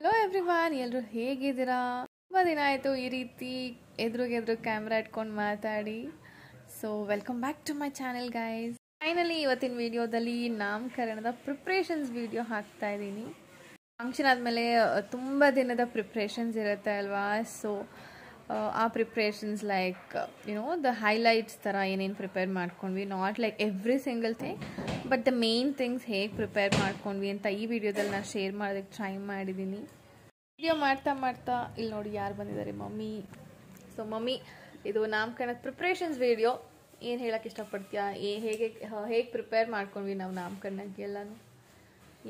Hello everyone, ಎಲ್ಲರೂ ಹೇಗಿದ್ದೀರಾ? ತುಂಬ ದಿನ ಆಯಿತು ಈ ರೀತಿ ಎದುರು ಕ್ಯಾಮ್ರಾ ಇಟ್ಕೊಂಡು ಮಾತಾಡಿ. So welcome back to my channel guys. Finally ಇವತ್ತಿನ ವಿಡಿಯೋದಲ್ಲಿ ನಾಮಕರಣದ ಪ್ರಿಪ್ರೇಷನ್ಸ್ ವಿಡಿಯೋ ಹಾಕ್ತಾ ಇದ್ದೀನಿ. ಫಂಕ್ಷನ್ ಆದಮೇಲೆ ತುಂಬ ದಿನದ ಪ್ರಿಪ್ರೇಷನ್ಸ್ ಇರುತ್ತೆ ಅಲ್ವಾ? ಸೊ ಆ ಪ್ರಿಪ್ರೇಷನ್ಸ್ ಲೈಕ್ ದ ಹೈಲೈಟ್ಸ್ ಥರ ಏನೇನು ಪ್ರಿಪೇರ್ ಮಾಡ್ಕೊಂಡ್ವಿ, not like every single thing but the main things ಹೇಗೆ ಪ್ರಿಪೇರ್ ಮಾಡ್ಕೊಂಡ್ವಿ ಅಂತ ಈ ವಿಡಿಯೋದಲ್ಲಿ ನಾನು ಶೇರ್ ಮಾಡೋದಕ್ಕೆ ಟ್ರೈ ಮಾಡಿದ್ದೀನಿ. ವಿಡಿಯೋ ಮಾಡ್ತಾ ಇಲ್ಲಿ ನೋಡಿ ಯಾರು ಬಂದಿದ್ದಾರೆ, ಮಮ್ಮಿ. ಸೊ ಮಮ್ಮಿ, ಇದು ನಾಮಕರಣದ ಪ್ರಿಪ್ರೇಷನ್ಸ್ ವಿಡಿಯೋ. ಏನು ಹೇಳಕ್ಕೆ ಇಷ್ಟಪಡ್ತೀಯಾ? ಹೇಗೆ ಪ್ರಿಪೇರ್ ಮಾಡ್ಕೊಂಡ್ವಿ ನಾವು ನಾಮಕರಣಕ್ಕೆ ಎಲ್ಲಾನು?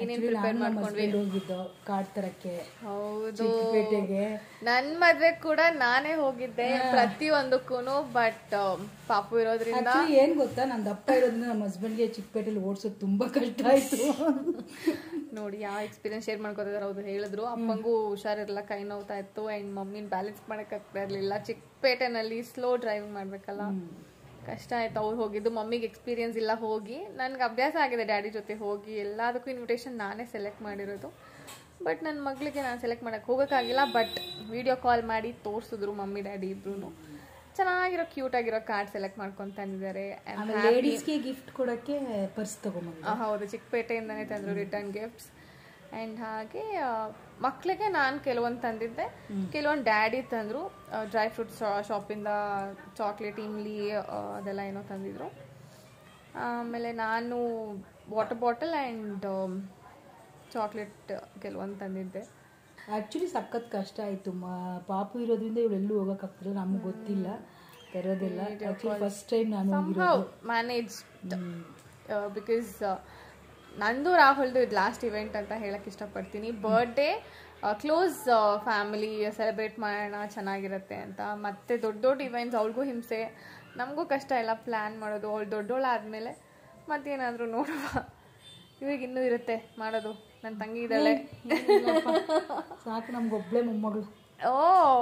ಏನೇನು ಪ್ರಿಪೇರ್ ಮಾಡ್ಕೊಂಡ್ವಿ? ಹೋಗಿದ್ದು ಕಾರ್ಡ್ ತರಕ್ಕೆ. ಹೌದು, ನನ್ನ ಮದ್ವೆ ಕೂಡ ನಾನೇ ಹೋಗಿದ್ದೆ ಪ್ರತಿಯೊಂದಕ್ಕೂ. ಬಟ್ ಪಾಪು ಇರೋದ್ರಿಂದ ಏನ್ ಗೊತ್ತಾ, ನಾನು ದಪ್ಪ ಇರೋದ್ರಿಂದ ನಮ್ಮ ಹಸ್ಬೆಂಡ್ಗೆ ಚಿಕ್ಕಪೇಟೆಯಲ್ಲಿ ಓಡಿಸೋದು ತುಂಬಾ ಕಷ್ಟ ಆಯ್ತು. ನೋಡಿ ಯಾವ ಎಕ್ಸ್ಪೀರಿಯನ್ಸ್ ಶೇರ್ ಮಾಡ್ಕೋತಿದಾರೆ. ಹೌದು, ಹೇಳಿದ್ರು ಅಪ್ಪಂಗೂ ಹುಷಾರಿರಲ್ಲ, ಕೈ ನೋವ್ತಾ ಇತ್ತು ಆ್ಯಂಡ್ ಮಮ್ಮಿನ ಬ್ಯಾಲೆನ್ಸ್ ಮಾಡೋಕ್ಕಾಗ್ತಾ ಇರಲಿಲ್ಲ. ಚಿಕ್ಕಪೇಟೆನಲ್ಲಿ ಸ್ಲೋ ಡ್ರೈವಿಂಗ್ ಮಾಡಬೇಕಲ್ಲ, ಕಷ್ಟ ಆಯ್ತು. ಅವ್ರು ಹೋಗಿದ್ದು, ಮಮ್ಮಿಗೆ ಎಕ್ಸ್ಪೀರಿಯನ್ಸ್ ಇಲ್ಲ ಹೋಗಿ. ನನಗೆ ಅಭ್ಯಾಸ ಆಗಿದೆ ಡ್ಯಾಡಿ ಜೊತೆ ಹೋಗಿ, ಎಲ್ಲದಕ್ಕೂ ಇನ್ವಿಟೇಷನ್ ನಾನೇ ಸೆಲೆಕ್ಟ್ ಮಾಡಿರೋದು. ಬಟ್ ನನ್ನ ಮಗಳಿಗೆ ನಾನು ಸೆಲೆಕ್ಟ್ ಮಾಡೋಕ್ಕೆ ಹೋಗೋಕ್ಕಾಗಿಲ್ಲ. ಬಟ್ ವಿಡಿಯೋ ಕಾಲ್ ಮಾಡಿ ತೋರಿಸಿದ್ರು ಮಮ್ಮಿ ಡ್ಯಾಡಿ ಇಬ್ರು. ಚೆನ್ನಾಗಿರೋ ಕ್ಯೂಟ್ ಆಗಿರೋ ಕಾರ್ಡ್ ಸೆಲೆಕ್ಟ್ ಮಾಡ್ಕೊಂಡು ತಂದಿದ್ದಾರೆ. ಲೇಡೀಸ್ಗೆ ಗಿಫ್ಟ್ ಕೊಡೋಕ್ಕೆ ಪರ್ಸ್ ತಗೊಂಡ್ಬಂದು. ಹೌದು, ಚಿಕ್ಕಪೇಟೆಯಿಂದನೇ ತಂದರು ರಿಟರ್ನ್ ಗಿಫ್ಟ್ಸ್. ಆ್ಯಂಡ್ ಹಾಗೆ ಮಕ್ಕಳಿಗೆ ನಾನು ಕೆಲವೊಂದು ತಂದಿದ್ದೆ, ಕೆಲವೊಂದು ಡ್ಯಾಡಿ ತಂದರು. ಡ್ರೈ ಫ್ರೂಟ್ಸ್ ಶಾಪಿಂದ ಚಾಕ್ಲೇಟ್, ಇಮ್ಲಿ ಅದೆಲ್ಲ ಏನೋ ತಂದಿದ್ರು. ಆಮೇಲೆ ನಾನು ವಾಟರ್ ಬಾಟಲ್ ಆ್ಯಂಡ್ ಚಾಕ್ಲೇಟ್ ಕೆಲವೊಂದು ತಂದಿದ್ದೆ. ಆ್ಯಕ್ಚುಲಿ ಸಖತ್ ಕಷ್ಟ ಆಯಿತು. ಪಾಪು ಇರೋದ್ರಿಂದ ಇವಳೆಲ್ಲೂ ಹೋಗೋಕ್ಕಾಗ್ತಿಲ್ಲ, ನಮ್ಗೆ ಗೊತ್ತಿಲ್ಲ ತರೋದೆಲ್ಲ. ಆ್ಯಕ್ಚುಲಿ ಫಸ್ಟ್ ಟೈಮ್ ನಾನು ಮ್ಯಾನೇಜ್ ಬಿಕಾಸ್ ನಂದು ರಾಹುಲ್ದು ಇದು ಲಾಸ್ಟ್ ಇವೆಂಟ್ ಅಂತ ಹೇಳಕ್ಕೆ ಇಷ್ಟಪಡ್ತೀನಿ. ಬರ್ಡೇ ಕ್ಲೋಸ್ ಫ್ಯಾಮಿಲಿ ಸೆಲೆಬ್ರೇಟ್ ಮಾಡೋಣ, ಚೆನ್ನಾಗಿರುತ್ತೆ ಅಂತ. ಮತ್ತು ದೊಡ್ಡ ಇವೆಂಟ್ಸ್ ಅವ್ಳಿಗೂ ಹಿಂಸೆ, ನಮಗೂ ಕಷ್ಟ ಎಲ್ಲ ಪ್ಲ್ಯಾನ್ ಮಾಡೋದು. ಅವಳು ದೊಡ್ಡೋಳಾದಮೇಲೆ ಮತ್ತೇನಾದರೂ ನೋಡುವ. ಇವಾಗ ಇನ್ನೂ ಇರುತ್ತೆ ಮಾಡೋದು. ನನ್ನ ತಂಗಿ ಇದ್ದಾಳೆ, ಸಾಕು ನಮ್ಗೆ ಒಬ್ಬಳೇ ಮೊಮ್ಮಗಳು.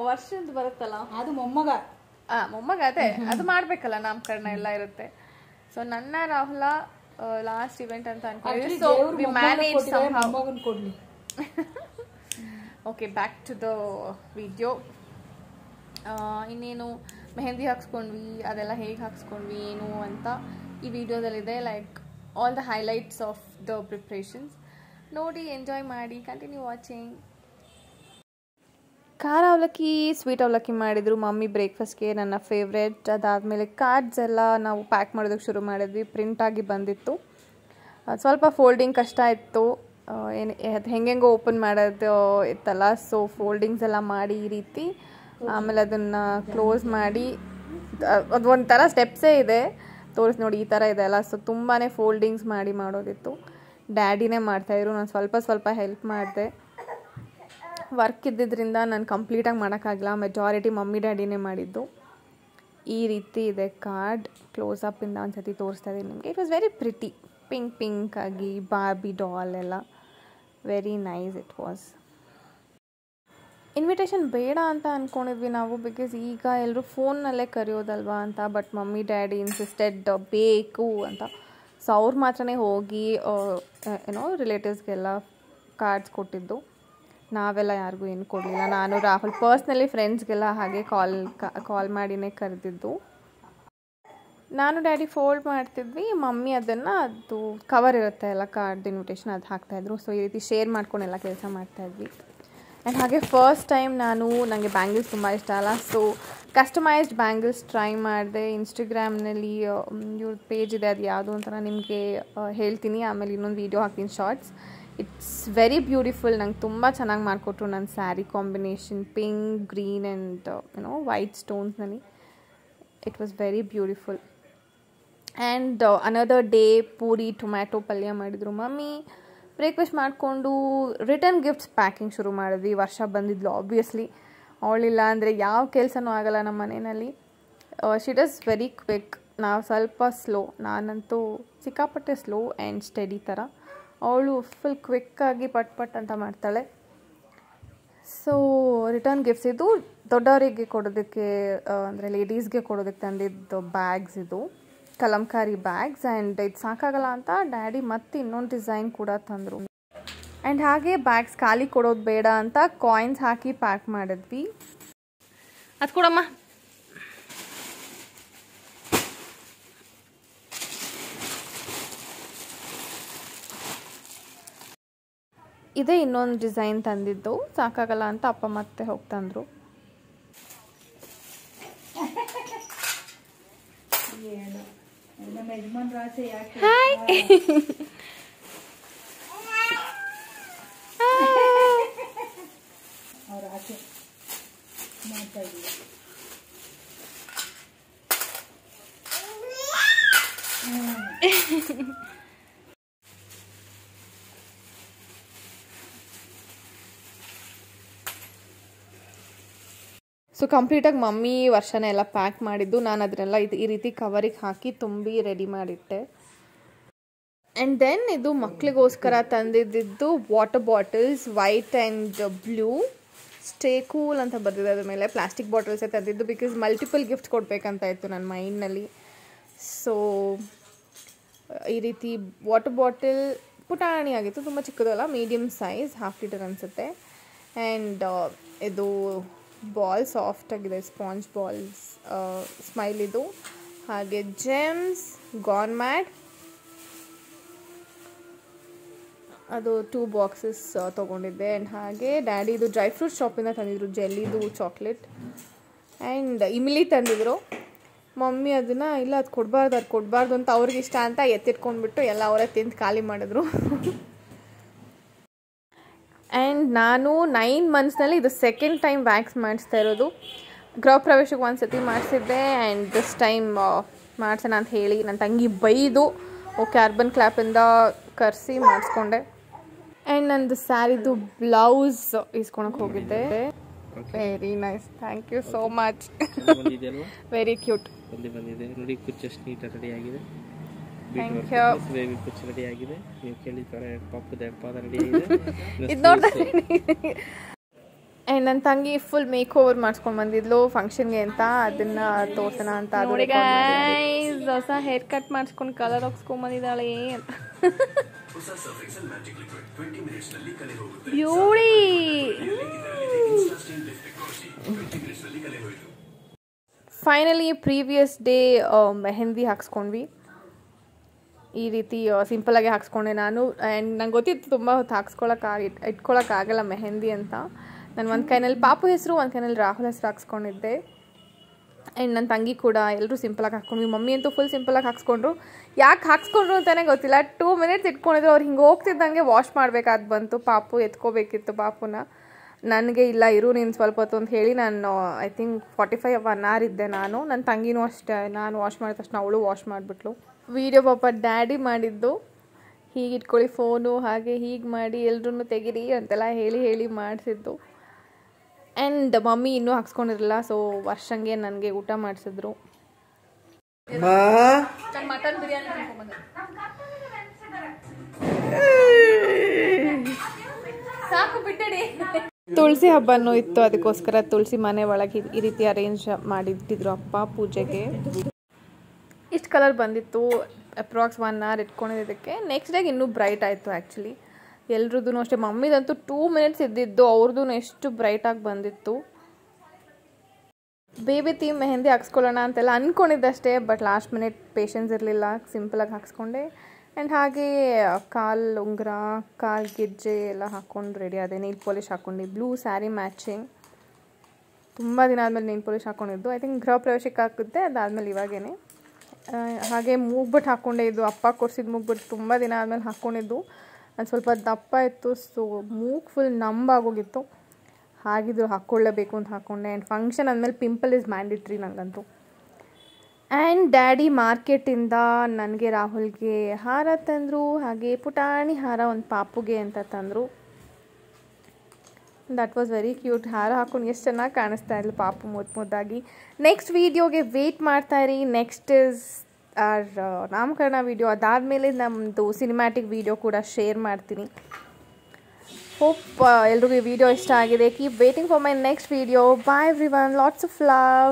ವರ್ಷದ ಬರುತ್ತಲ್ಲ ಅದು ಮೊಮ್ಮಗ. ಅದೇ ಅದು ಮಾಡಬೇಕಲ್ಲ, ನಾಮಕರಣ ಎಲ್ಲ ಇರುತ್ತೆ. ಸೊ ನನ್ನ ರಾಹುಲ ಲಾಸ್ಟ್ ಇವೆಂಟ್ ಅಂತ ಅನ್ಕೊಂಡಿದ್ವಿ. So we manage somehow. Okay, back to the video. ಇನ್ನೇನು ಮೆಹಂದಿ ಹಾಕ್ಸ್ಕೊಂಡ್ವಿ, ಅದೆಲ್ಲ ಹೇಗೆ ಹಾಕ್ಸ್ಕೊಂಡ್ವಿ ಏನು ಅಂತ ಈ ವಿಡಿಯೋದಲ್ಲಿದೆ. Like all the highlights of the preparations ನೋಡಿ, ಎಂಜಾಯ್ ಮಾಡಿ, ಕಂಟಿನ್ಯೂ ವಾಚಿಂಗ್. ಖಾರ ಅವಲಕ್ಕಿ, ಸ್ವೀಟ್ ಅವಲಕ್ಕಿ ಮಾಡಿದರು ಮಮ್ಮಿ ಬ್ರೇಕ್ಫಾಸ್ಟ್ಗೆ, ನನ್ನ ಫೇವ್ರೆಟ್. ಅದಾದಮೇಲೆ ಕಾರ್ಡ್ಸ್ ಎಲ್ಲ ನಾವು ಪ್ಯಾಕ್ ಮಾಡೋದಕ್ಕೆ ಶುರು ಮಾಡಿದ್ವಿ. ಪ್ರಿಂಟಾಗಿ ಬಂದಿತ್ತು. ಸ್ವಲ್ಪ ಫೋಲ್ಡಿಂಗ್ ಕಷ್ಟ ಇತ್ತು, ಅದು ಹೆಂಗೆಂಗೋ ಓಪನ್ ಮಾಡೋದು ಇತ್ತಲ್ಲ. ಸೊ ಫೋಲ್ಡಿಂಗ್ಸ್ ಎಲ್ಲ ಮಾಡಿ ಈ ರೀತಿ, ಆಮೇಲೆ ಅದನ್ನು ಕ್ಲೋಸ್ ಮಾಡಿ, ಅದು ಒಂಥರ ಸ್ಟೆಪ್ಸೇ ಇದೆ, ತೋರಿಸಿ ನೋಡಿ ಈ ಥರ ಇದೆ ಅಲ್ಲ. ಸೊ ತುಂಬಾ ಫೋಲ್ಡಿಂಗ್ಸ್ ಮಾಡಿ ಮಾಡೋದಿತ್ತು. ಡ್ಯಾಡಿನೇ ಮಾಡ್ತಾಯಿದ್ರು, ನಾನು ಸ್ವಲ್ಪ ಹೆಲ್ಪ್ ಮಾಡಿದೆ. ವರ್ಕ್ ಇದ್ದಿದ್ದರಿಂದ ನಾನು ಕಂಪ್ಲೀಟಾಗಿ ಮಾಡೋಕ್ಕಾಗಲ್ಲ, ಮೆಜಾರಿಟಿ ಮಮ್ಮಿ ಡ್ಯಾಡಿನೇ ಮಾಡಿದ್ದು. ಈ ರೀತಿ ಇದೆ ಕಾರ್ಡ್. ಕ್ಲೋಸ್ ಅಪ್ಪಿಂದ ಒಂದು ಸತಿ ತೋರಿಸ್ತಾ ಇದ್ದೀನಿ ನಿಮಗೆ. It was very pretty, pink ಆಗಿ ಬಾರ್ಬಿ ಡಾಲ್ ಎಲ್ಲ, very nice it was. Invitation ಬೇಡ ಅಂತ ಅಂದ್ಕೊಂಡಿದ್ವಿ ನಾವು, ಬಿಕಾಸ್ ಈಗ ಎಲ್ಲರೂ ಫೋನ್ನಲ್ಲೇ ಕರೆಯೋದಲ್ವಾ ಅಂತ. ಬಟ್ ಮಮ್ಮಿ ಡ್ಯಾಡಿ ಇನ್ಸಿಸ್ಟೆಡ್ ಬೇಕು ಅಂತ. ಸೊ ಅವ್ರು ಮಾತ್ರನೇ ಹೋಗಿ ರಿಲೇಟಿವ್ಸ್ಗೆಲ್ಲ ಕಾರ್ಡ್ಸ್ ಕೊಟ್ಟಿದ್ದು. ನಾವೆಲ್ಲ ಯಾರಿಗೂ ಏನು ಕೊಡಲಿಲ್ಲ. ನಾನು ರಾಹುಲ್ ಪರ್ಸ್ನಲಿ ಫ್ರೆಂಡ್ಸ್ಗೆಲ್ಲ ಹಾಗೆ ಕಾಲ್ ಮಾಡಿನೇ ಕರೆದಿದ್ದು. ನಾನು ಡ್ಯಾಡಿ ಫೋಲ್ಡ್ ಮಾಡ್ತಿದ್ವಿ, ಮಮ್ಮಿ ಅದನ್ನು, ಅದು ಕವರ್ ಇರುತ್ತೆ ಎಲ್ಲ ಕಾರ್ಡ್ ಇನ್ವಿಟೇಷನ್, ಅದು ಹಾಕ್ತಾಯಿದ್ರು. ಸೊ ಈ ರೀತಿ ಶೇರ್ ಮಾಡ್ಕೊಂಡೆಲ್ಲ ಕೆಲಸ ಮಾಡ್ತಾಯಿದ್ವಿ. ಆ್ಯಂಡ್ ಹಾಗೆ ಫಸ್ಟ್ ಟೈಮ್ ನನಗೆ ಬ್ಯಾಂಗಲ್ಸ್ ತುಂಬ ಇಷ್ಟ ಅಲ್ಲ. ಸೊ ಕಸ್ಟಮೈಸ್ಡ್ ಬ್ಯಾಂಗಲ್ಸ್ ಟ್ರೈ ಮಾಡಿದೆ. ಇನ್ಸ್ಟಾಗ್ರಾಮ್ನಲ್ಲಿ ಇವ್ರ ಪೇಜ್ ಇದೆ, ಅದು ಯಾವುದು ಅಂತ ನಾನು ನಿಮಗೆ ಹೇಳ್ತೀನಿ. ಆಮೇಲೆ ಇನ್ನೊಂದು ವೀಡಿಯೋ ಹಾಕ್ತೀನಿ, ಶಾರ್ಟ್ಸ್. It's very beautiful. ನಂಗೆ ತುಂಬ ಚೆನ್ನಾಗಿ ಮಾಡಿಕೊಟ್ರು. ನನ್ನ saree combination pink, green and white ಸ್ಟೋನ್ಸ್ನಲ್ಲಿ. It was very beautiful. And another day puri tomato ಪಲ್ಯ ಮಾಡಿದರು ಮಮ್ಮಿ. ಬ್ರೇಕ್ಫಾಸ್ಟ್ ಮಾಡಿಕೊಂಡು ರಿಟರ್ನ್ ಗಿಫ್ಟ್ಸ್ ಪ್ಯಾಕಿಂಗ್ ಶುರು ಮಾಡಿದ್ವಿ. ವರ್ಷ ಬಂದಿದ್ಲು ಆಬ್ವಿಯಸ್ಲಿ, ಅವಳಿಲ್ಲ ಅಂದರೆ ಯಾವ ಕೆಲಸನೂ ಆಗಲ್ಲ ನಮ್ಮ ಮನೆಯಲ್ಲಿ. ಶಿ ಡಸ್ ವೆರಿ ಕ್ವಿಕ್, ನಾವು ಸ್ವಲ್ಪ ಸ್ಲೋ. ನಾನಂತೂ ಸಿಕ್ಕಾಪಟ್ಟೆ ಸ್ಲೋ ಆ್ಯಂಡ್ ಸ್ಟಡಿ ಥರ. ಅವಳು ಫುಲ್ ಕ್ವಿಕ್ಕಾಗಿ ಪಟ್ ಅಂತ ಮಾಡ್ತಾಳೆ. ಸೊ ರಿಟರ್ನ್ ಗಿಫ್ಟ್ಸ್ ಇದು ದೊಡ್ಡವರಿಗೆ ಕೊಡೋದಕ್ಕೆ, ಅಂದರೆ ಲೇಡೀಸ್ಗೆ ಕೊಡೋದಕ್ಕೆ ತಂದಿದ್ದು ಬ್ಯಾಗ್ಸ್ ಇದು, ಕಲಂಕಾರಿ ಬ್ಯಾಗ್ಸ್. ಆ್ಯಂಡ್ ಇದು ಸಾಕಾಗಲ್ಲ ಅಂತ ಡ್ಯಾಡಿ ಮತ್ತೆ ಇನ್ನೊಂದು ಡಿಸೈನ್ ಕೂಡ ತಂದರು. ಆ್ಯಂಡ್ ಹಾಗೆ ಬ್ಯಾಗ್ಸ್ ಖಾಲಿ ಕೊಡೋದು ಬೇಡ ಅಂತ ಕಾಯಿನ್ಸ್ ಹಾಕಿ ಪ್ಯಾಕ್ ಮಾಡಿದ್ವಿ. ಅದು ಕೊಡಮ್ಮ. ಇದೇ ಇನ್ನೊಂದು ಡಿಸೈನ್ ತಂದಿದ್ದು, ಸಾಕಾಗಲ್ಲ ಅಂತ ಅಪ್ಪ ಮತ್ತೆ ಹೋಗ್ತಂದ್ರು. ಹಾಯ್. ಸೊ ಕಂಪ್ಲೀಟಾಗಿ ಮಮ್ಮಿ ವರ್ಷನೇ ಎಲ್ಲ ಪ್ಯಾಕ್ ಮಾಡಿದ್ದು, ನಾನು ಅದನ್ನೆಲ್ಲ ಈ ರೀತಿ ಕವರಿಗೆ ಹಾಕಿ ತುಂಬಿ ರೆಡಿ ಮಾಡಿಟ್ಟೆ. ಆ್ಯಂಡ್ ದೆನ್ ಇದು ಮಕ್ಕಳಿಗೋಸ್ಕರ ತಂದಿದ್ದು water bottles, white and blue, stay cool ಅಂತ ಬರ್ತಿದೆ ಅದ್ರ ಮೇಲೆ. ಪ್ಲಾಸ್ಟಿಕ್ ಬಾಟಲ್ಸೇ ತಂದಿದ್ದು ಬಿಕಾಸ್ ಮಲ್ಟಿಪಲ್ ಗಿಫ್ಟ್ಸ್ ಕೊಡಬೇಕಂತ ಇತ್ತು ನನ್ನ ಮೈಂಡ್ನಲ್ಲಿ. ಸೊ ಈ ರೀತಿ ವಾಟರ್ ಬಾಟಲ್ ಪುಟಾಣಿ ಆಗಿತ್ತು, ತುಂಬ ಚಿಕ್ಕದಲ್ಲ, ಮೀಡಿಯಮ್ ಸೈಜ್, 1/2 ಲೀಟರ್ ಅನಿಸುತ್ತೆ. ಆ್ಯಂಡ್ ಇದು ಬಾಲ್ ಸಾಫ್ಟ್ ಆಗಿದೆ, ಸ್ಪಾಂಜ್ ಬಾಲ್ಸ್ ಸ್ಮೈಲಿದು. ಹಾಗೆ ಜೆಮ್ಸ್, ಗಾನ್ ಮ್ಯಾಟ್, ಅದು 2 ಬಾಕ್ಸಸ್ ತೊಗೊಂಡಿದ್ದೆ. ಆ್ಯಂಡ್ ಹಾಗೆ ಡ್ಯಾಡಿ ಇದು ಡ್ರೈ ಫ್ರೂಟ್ ಶಾಪಿಂದ ತಂದಿದ್ರು, ಜೆಲ್ಲಿದು ಚಾಕ್ಲೇಟ್. ಆ್ಯಂಡ್ ಇಮ್ಲಿ ತಂದಿದ್ರು. ಮಮ್ಮಿ ಅದನ್ನು ಇಲ್ಲ ಅದು ಕೊಡಬಾರ್ದು ಅಂತ ಅವ್ರಿಗೆ ಇಷ್ಟ ಅಂತ ಎತ್ತಿಟ್ಕೊಂಡ್ಬಿಟ್ಟು ಎಲ್ಲ ಅವರೇ ತಿಂದು ಖಾಲಿ ಮಾಡಿದ್ರು. ಆ್ಯಂಡ್ ನಾನು 9 ಮಂತ್ಸ್ನಲ್ಲಿ ಇದು ಸೆಕೆಂಡ್ ಟೈಮ್ ವ್ಯಾಕ್ಸ್ ಮಾಡಿಸ್ತಾ ಇರೋದು. ಗೃಹ ಪ್ರವೇಶಕ್ಕೆ ಒಂದು ಸತಿ ಮಾಡಿಸಿದ್ದೆ, ಆ್ಯಂಡ್ ದಿಸ್ ಟೈಮ್ ಮಾಡಿಸೋಣ ಅಂತ ಹೇಳಿ ನನ್ನ ತಂಗಿ ಬೈದು ಓಕೆ ಅರ್ಬನ್ ಕ್ಲಾಪಿಂದ ಕರೆಸಿ ಮಾಡಿಸ್ಕೊಂಡೆ. ಆ್ಯಂಡ್ ನಂದು ಸ್ಯಾರಿದು ಬ್ಲೌಸ್ ಇಸ್ಕೊಳಕ್ಕೆ ಹೋಗಿದ್ದೆ. Very nice, thank you so much. Very cute ಬಂದಿದೆ ನೋಡಿ, ಕುಚ್ಚು ಎಷ್ಟು ನೀಟಾಗಿ ರೆಡಿ ಆಗಿದೆ. Thank you. ಬೇಬಿ ಕುಚ್ಚು ರೆಡಿ ಆಗಿದೆ, ನೀವು ಕೇಳಿದ ಥರ ಪಾಪದ ಪಾದ ರೆಡಿ ಆಗಿದೆ. ಇದು ನೋಡ್ದೆ. ಆ್ಯಂಡ್ ನನ್ನ ತಂಗಿ ಫುಲ್ ಮೇಕ್ ಓವರ್ ಮಾಡಿಸ್ಕೊಂಡು ಬಂದಿದ್ಲು ಫಂಕ್ಷನ್ಗೆ ಅಂತ, ಅದನ್ನು ತೋರ್ಸೋಣ ಅಂತ. ನೋಡಿ ಗೈಸ್, ಹೊಸ ಹೇರ್ ಕಟ್ ಮಾಡಿಸ್ಕೊಂಡು ಕಲರ್ ಹಾಕ್ಸ್ಕೊಂಬಂದಿದ್ದಾಳೆ ಅಂತ. Beauty. Finally previous day mehndi ಹಾಕ್ಸ್ಕೊಂಡ್ವಿ. ಈ ರೀತಿ ಸಿಂಪಲಾಗಿ ಹಾಕ್ಸ್ಕೊಂಡೆ ನಾನು. ಆ್ಯಂಡ್ ನಂಗೆ ಗೊತ್ತಿತ್ತು ತುಂಬ ಹೊತ್ತು ಇಟ್ಕೊಳ್ಳೋಕ್ಕಾಗಲ್ಲ ಮೆಹಂದಿ ಅಂತ. ನಾನು ಒಂದು ಕೈನಲ್ಲಿ ಪಾಪು ಹೆಸರು, ಒಂದು ಕೈನಲ್ಲಿ ರಾಹುಲ್ ಹೆಸರು ಹಾಕ್ಸ್ಕೊಂಡಿದ್ದೆ. ಆ್ಯಂಡ್ ನನ್ನ ತಂಗಿ ಕೂಡ ಎಲ್ಲರೂ ಸಿಂಪಲಾಗಿ ಹಾಕ್ಕೊಂಡ್ವಿ. ಮಮ್ಮಿ ಅಂತೂ ಫುಲ್ ಸಿಂಪಲಾಗಿ ಹಾಕ್ಸ್ಕೊಂಡ್ರು. ಯಾಕೆ ಹಾಕ್ಸ್ಕೊಂಡ್ರು ಅಂತಲೇ ಗೊತ್ತಿಲ್ಲ. 2 ಮಿನಿಟ್ಸ್ ಇಟ್ಕೊಂಡಿದ್ರು. ಅವ್ರು ಹಿಂಗೆ ಹೋಗ್ತಿದ್ದಂಗೆ ವಾಶ್ ಮಾಡಬೇಕಾದ್ ಬಂತು. ಪಾಪು ಎತ್ಕೋಬೇಕಿತ್ತು ಪಾಪುನ. ನನಗೆ ಇಲ್ಲ ಇರು ನೀನು ಸ್ವಲ್ಪ ಹೊತ್ತು ಅಂತ ಹೇಳಿ ನಾನು ಐ ಥಿಂಕ್ 45 hours ಇದ್ದೆ ನಾನು. ನನ್ನ ತಂಗಿನೂ ಅಷ್ಟೇ, ನಾನು ವಾಶ್ ಮಾಡಿದ ತಕ್ಷಣ ಅವಳು ವಾಶ್ ಮಾಡಿಬಿಟ್ಲು. ವೀಡಿಯೋ ಪಾಪ ಡ್ಯಾಡಿ ಮಾಡಿದ್ದು, ಹೀಗೆ ಇಟ್ಕೊಳ್ಳಿ ಫೋನು, ಹಾಗೆ ಹೀಗೆ ಮಾಡಿ ಎಲ್ರೂ ತೆಗಿರಿ ಅಂತೆಲ್ಲ ಹೇಳಿ ಮಾಡಿಸಿದ್ದು. ಆ್ಯಂಡ್ ಮಮ್ಮಿ ಇನ್ನೂ ಹಾಕ್ಸ್ಕೊಂಡಿರಲಿಲ್ಲ, ಸೊ ವರ್ಷಂಗೆ ನನಗೆ ಊಟ ಮಾಡಿಸಿದ್ರು. ಮಟನ್ ಬಿರಿಯಾನಿ ಸಾಕು ಬಿಟ್ಟಡಿ. ತುಳಸಿ ಹಬ್ಬನೂ ಇತ್ತು, ಅದಕ್ಕೋಸ್ಕರ ತುಳಸಿ ಮನೆ ಒಳಗೆ ಈ ರೀತಿ ಅರೇಂಜ್ ಮಾಡಿಟ್ಟಿದ್ರು ಅಪ್ಪ ಪೂಜೆಗೆ. ಇಷ್ಟು ಕಲರ್ ಬಂದಿತ್ತು. Approx 1 hour ಇಟ್ಕೊಂಡಿದ್ದಕ್ಕೆ. ನೆಕ್ಸ್ಟ್ ಡೇಗೆ ಇನ್ನೂ ಬ್ರೈಟ್ ಆಯಿತು ಆ್ಯಕ್ಚುಲಿ. ಎಲ್ರದ್ದು ಅಷ್ಟೇ. ಮಮ್ಮಿದಂತೂ 2 ಮಿನಿಟ್ಸ್ ಇದ್ದಿದ್ದು, ಅವ್ರದ್ದು ಎಷ್ಟು ಬ್ರೈಟಾಗಿ ಬಂದಿತ್ತು. ಬೇಬಿ ಥೀಮ್ ಮೆಹಂದಿ ಹಾಕ್ಸ್ಕೊಳ್ಳೋಣ ಅಂತೆಲ್ಲ ಅಂದ್ಕೊಂಡಿದ್ದಷ್ಟೇ, ಬಟ್ ಲಾಸ್ಟ್ ಮಿನಿಟ್ ಪೇಷನ್ಸ್ ಇರಲಿಲ್ಲ, ಸಿಂಪಲಾಗಿ ಹಾಕ್ಸ್ಕೊಂಡೆ. ಆ್ಯಂಡ್ ಹಾಗೆ ಕಾಲು ಉಂಗುರ, ಕಾಲು ಗೆಜ್ಜೆ ಎಲ್ಲ ಹಾಕ್ಕೊಂಡು ರೆಡಿ ಆದೆ. ನೀಲ್ ಪಾಲಿಶ್ ಹಾಕ್ಕೊಂಡು, ಬ್ಲೂ ಸ್ಯಾರಿ ಮ್ಯಾಚಿಂಗ್. ತುಂಬ ದಿನ ಆದಮೇಲೆ ನೀಲ್ ಪಾಲಿಶ್ ಹಾಕ್ಕೊಂಡಿದ್ದು. ಐ ಥಿಂಕ್ ಗೃಹ ಪ್ರವೇಶಕ್ಕೆ ಹಾಕಿದ್ದೆ, ಅದಾದಮೇಲೆ ಇವಾಗೇನೆ. ಹಾಗೆ ಮೂಗ್ಬಿಟ್ಟು ಹಾಕ್ಕೊಂಡೆ. ಇದು ಅಪ್ಪ ಕೊಡ್ಸಿದ್ದು ಮೂಗ್ಬಿಟ್ಟು ತುಂಬ ದಿನ ಆದಮೇಲೆ ಹಾಕ್ಕೊಂಡಿದ್ದು. ಅದು ಸ್ವಲ್ಪ ದಪ್ಪ ಇತ್ತು, ಸೊ ಮೂಗು ಫುಲ್ ನಂಬಾಗೋಗಿತ್ತು. ಹಾಗಿದ್ರು ಹಾಕ್ಕೊಳ್ಳೇಬೇಕು ಅಂತ ಹಾಕ್ಕೊಂಡೆ. ಆ್ಯಂಡ್ ಫಂಕ್ಷನ್ ಅಂದಮೇಲೆ ಪಿಂಪಲ್ ಇಸ್ ಮ್ಯಾಂಡಿಟ್ರಿ ನನಗಂತೂ. ಆ್ಯಂಡ್ ಡ್ಯಾಡಿ ಮಾರ್ಕೆಟಿಂದ ನನಗೆ ರಾಹುಲ್ಗೆ ಹಾರ ತಂದರು, ಹಾಗೆ ಪುಟಾಣಿ ಹಾರ ಒಂದು ಪಾಪುಗೆ ಅಂತ ತಂದರು. That was very cute. ಹಾರ ಹಾಕೊಂಡು ಎಷ್ಟು ಚೆನ್ನಾಗಿ ಕಾಣಿಸ್ತಾ ಇದ್ಲು ಪಾಪು ಮುದ್ದಾಗಿ. ನೆಕ್ಸ್ಟ್ ವೀಡಿಯೋಗೆ ವೆಯ್ಟ್ ಮಾಡ್ತಾಯಿರಿ. ನೆಕ್ಸ್ಟ್ ಇಸ್ ನಾಮಕರಣ ವೀಡಿಯೋ. ಅದಾದಮೇಲೆ ನಮ್ಮದು ಸಿನಿಮ್ಯಾಟಿಕ್ ವೀಡಿಯೋ ಕೂಡ ಶೇರ್ ಮಾಡ್ತೀನಿ. ಹೋಪ್ ಎಲ್ರಿಗೂ ಈ ವಿಡಿಯೋ ಇಷ್ಟ ಆಗಿದೆ. Keep waiting for my next video. Bye everyone, lots of love.